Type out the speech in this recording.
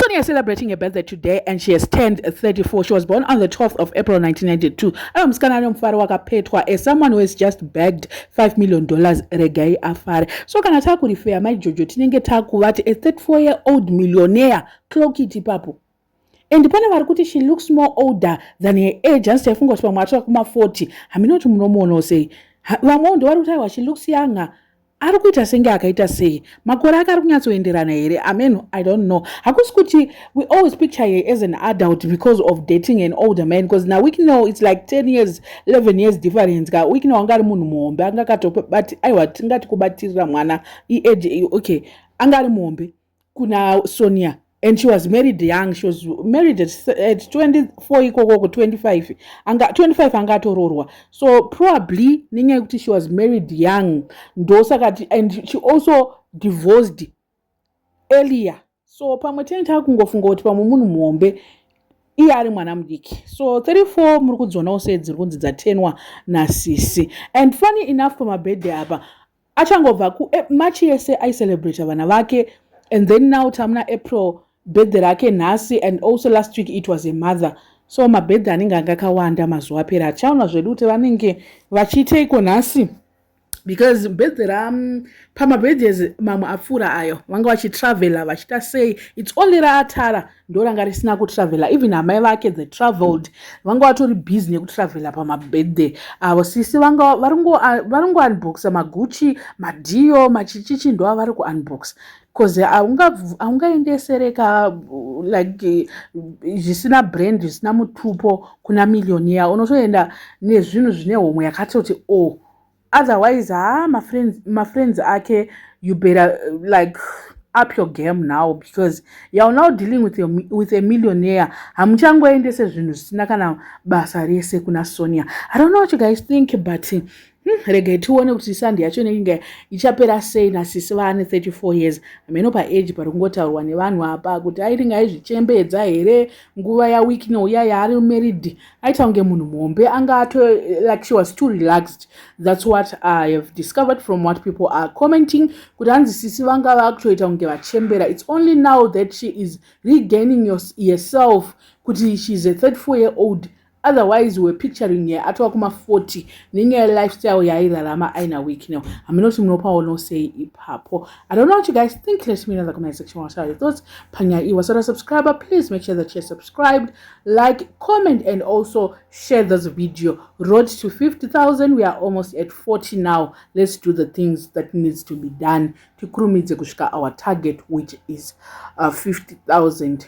Sonia is celebrating her birthday today and she has turned 34. She was born on the 12th of April 1992. Msikana mfari wakapetwa as someone who has just bagged $5 million regai afare. So kana takurifea mai Jojo tinenge takuvati a 34-year-old millionaire cloak it papo. And pane vari kuti she looks more older than her age. Just yafunga kuti pamwe atova kuma 40. Haminoti munomuona sei. Vamwe ndo vari kuti she looks younger. Ari kuita senge akaita sei. Makore ake ari kunyatsoenderana here. I don't know. Hakusi kuti we always picture her as an adult because of dating an older man, because now we can know it's like 10 years, 11 years difference. We can know angari munhu muhombe angakatopa but aiwa tingati kubatirira mwana age okay angari muhombe kuna Sonia. And she was married young. She was married at 24 ikoko 25. 25 angatororwa. So probably ninge kuti she was married young. And she also divorced earlier. So pamwe tenta kungofunga kuti pamwe munhu muhombe iye ari mwana mudiki. So 34 muri kudzona usedzi runzi dzatenwa nasisi. And funny enough pama birthday apa achangobva ku March yese I celebrate vana vake, and then now tamna April birthday rake nhasi, and also last week it was a mother. So mabirthday anenge angakawanda mazuva apera achaona zvedu kuti vanenge vachiita iko nhasi, because birthday pamabirthdays mamwe apfuura ayo vanga vachitravela vachita sei. It's only raatara ndo ranga risina kutravela. Even amai vake they traveled, vanga vatori busy nekutravela pamabirthday avo. Sisi vanga varingo unboxa maguchi madio machichichi ndo vari kuunbox, because haungaendesereka like zvisina brand zvisina mutupo kuna millionaire. Unotoenda nezvinhu zvine homwe yakatoti otherwise my friends ake you better like up your game now, because you're now dealing with a millionaire. Hamuchangoendese zvinhu zvisina kana basa rese kuna Sonia. I don't know what you guys think, but regai tione kuti sandi yacho inenge ichapera sei nasisi vane 34 years. Amenopa age pari kungotaurwa nevanhu apa kuti airinga aizvichembedza here nguva yaweek nouya yaari married aita kunge munhu muhombe anga like she was too relaxed. That's what I have discovered from what people are commenting, kuti hanzi sisi vanga vakutoita kunge vachembera. It's only now that she is regaining herself kuti she's a 34-year-old. Otherwise we're picturing her atova kuma 40 ninge lifestyle yairarama aina week now. Haminoti munopa no say ipapo. I don't know what you guys think. Let me know in the comment section what are your thoughts. Panya iwasara subscriber, please make sure that you're subscribed, like, comment, and also share this video. Road to 50,000. We are almost at 40 now. Let's do the things that needs to be done to kurumidze kushika our target, which is 50,000.